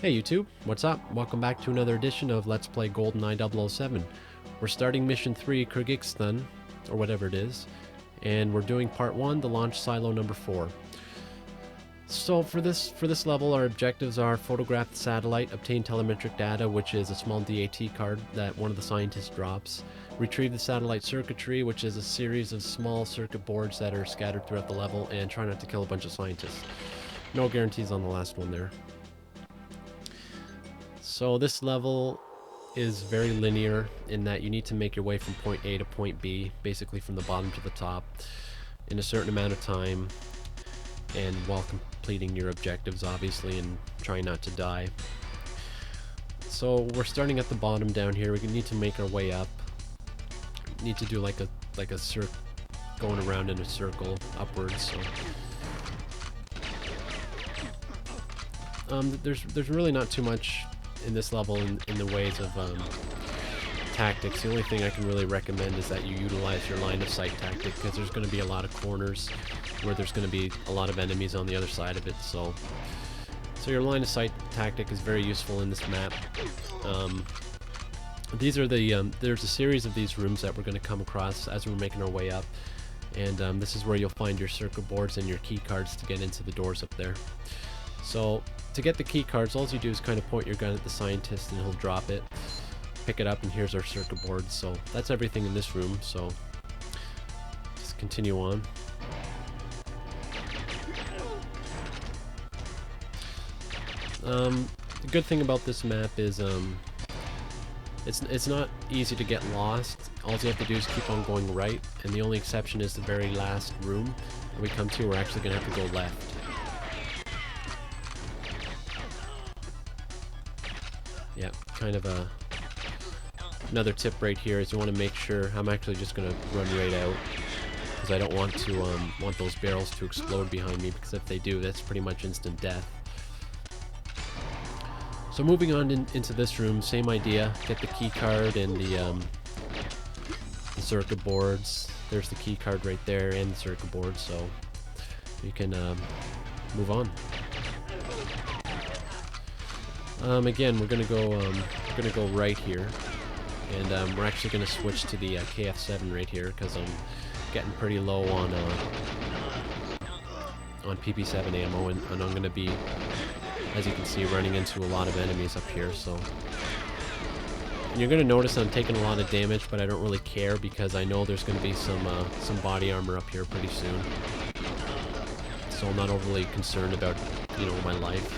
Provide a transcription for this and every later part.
Hey YouTube, what's up? Welcome back to another edition of Let's Play Goldeneye 007. We're starting Mission 3, Kyrgyzstan, or whatever it is, and we're doing Part 1, the launch silo number 4. So for this level, our objectives are photograph the satellite, obtain telemetric data, which is a small DAT card that one of the scientists drops, retrieve the satellite circuitry, which is a series of small circuit boards that are scattered throughout the level, and try not to kill a bunch of scientists. No guarantees on the last one there. So this level is very linear in that you need to make your way from point A to point B, basically from the bottom to the top, in a certain amount of time, and while completing your objectives, obviously, and trying not to die. So we're starting at the bottom down here. We need to make our way up. Need to do like a circle, going around in a circle upwards. So there's really not too much in this level in the ways of tactics. The only thing I can really recommend is that you utilize your line of sight tactic, because there's going to be a lot of corners where there's going to be a lot of enemies on the other side of it. So your line of sight tactic is very useful in this map. These are the there's a series of these rooms that we're going to come across as we're making our way up, and this is where you'll find your circuit boards and your key cards to get into the doors up there. So to get the key cards, all you do is kind of point your gun at the scientist and he'll drop it, pick it up, and here's our circuit board. So that's everything in this room, so just continue on. The good thing about this map is it's not easy to get lost. All you have to do is keep on going right, and the only exception is the very last room that we come to. We're actually going to have to go left. Yeah, kind of another tip right here is you want to make sure. I'm actually just going to run right out because I don't want to want those barrels to explode behind me, because if they do, that's pretty much instant death. So moving on into this room, same idea. Get the key card and the circuit boards. There's the key card right there and the circuit board, so you can move on. Again, we're gonna go right here, and we're actually gonna switch to the KF7 right here because I'm getting pretty low on PP7 ammo, and I'm gonna be, as you can see, running into a lot of enemies up here. So, and you're gonna notice I'm taking a lot of damage, but I don't really care because I know there's gonna be some body armor up here pretty soon. So I'm not overly concerned about, my life.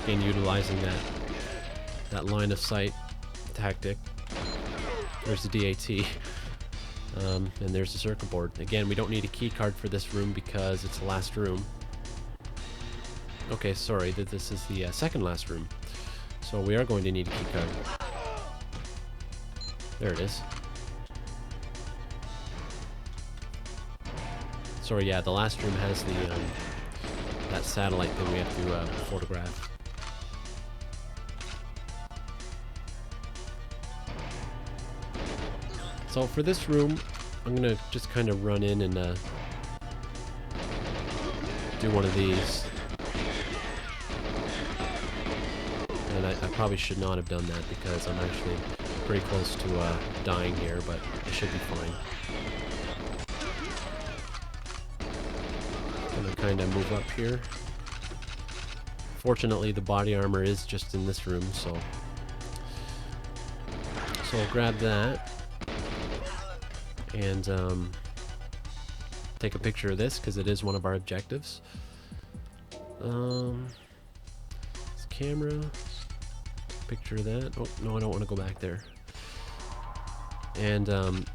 Again, utilizing that line of sight tactic. There's the DAT, and there's the circuit board. Again, we don't need a key card for this room because it's the last room. Okay, sorry, this is the second last room, so we are going to need a key card. There it is. Sorry, yeah, the last room has the that satellite that we have to photograph. So for this room, I'm gonna just kind of run in and do one of these. And I probably should not have done that because I'm actually pretty close to dying here, but I should be fine. Gonna kind of move up here. Fortunately, the body armor is just in this room, so I'll grab that and take a picture of this because it is one of our objectives. This camera, picture of that. Oh no, I don't want to go back there. And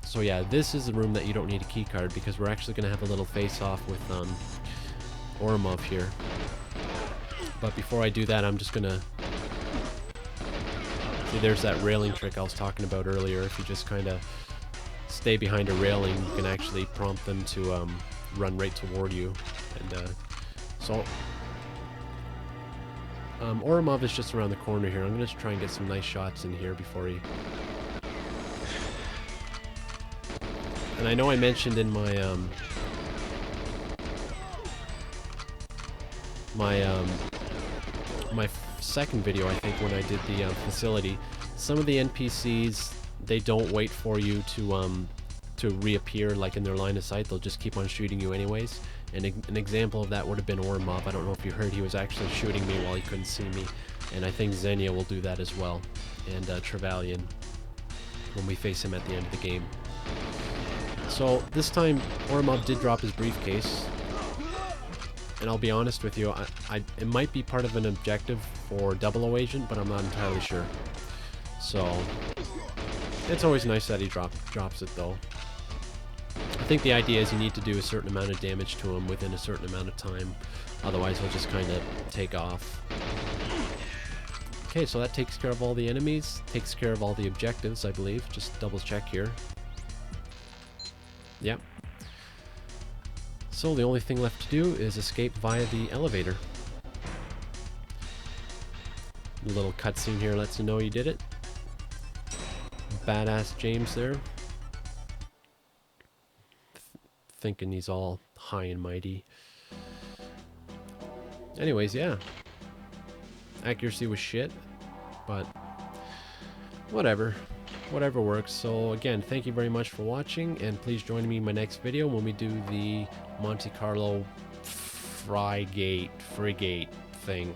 so yeah, this is the room that you don't need a key card because we're actually going to have a little face-off with Oromov here. But before I do that, I'm just gonna see, there's that railing trick I was talking about earlier. If you just kind of stay behind a railing, you can actually prompt them to run right toward you. And so Oromov is just around the corner here. I'm gonna just try and get some nice shots in here before he. And I know I mentioned in my my second video, I think, when I did the facility, some of the NPCs, they don't wait for you to reappear like in their line of sight. They'll just keep on shooting you anyways. And an example of that would have been Ormob. I don't know if you heard, he was actually shooting me while he couldn't see me. And I think Xenia will do that as well. And Trevelyan, when we face him at the end of the game. So this time, Ormob did drop his briefcase. And I'll be honest with you, it might be part of an objective for Double Agent, but I'm not entirely sure. So it's always nice that he drops it though. I think the idea is you need to do a certain amount of damage to him within a certain amount of time. Otherwise he'll just kind of take off. Okay, so that takes care of all the enemies. Takes care of all the objectives, I believe. Just double check here. Yep. So the only thing left to do is escape via the elevator. A little cutscene here lets you know you did it. Badass James there. Thinking he's all high and mighty. Anyways, yeah. Accuracy was shit, but whatever. Whatever works. So again, thank you very much for watching, and please join me in my next video when we do the Monte Carlo frigate thing.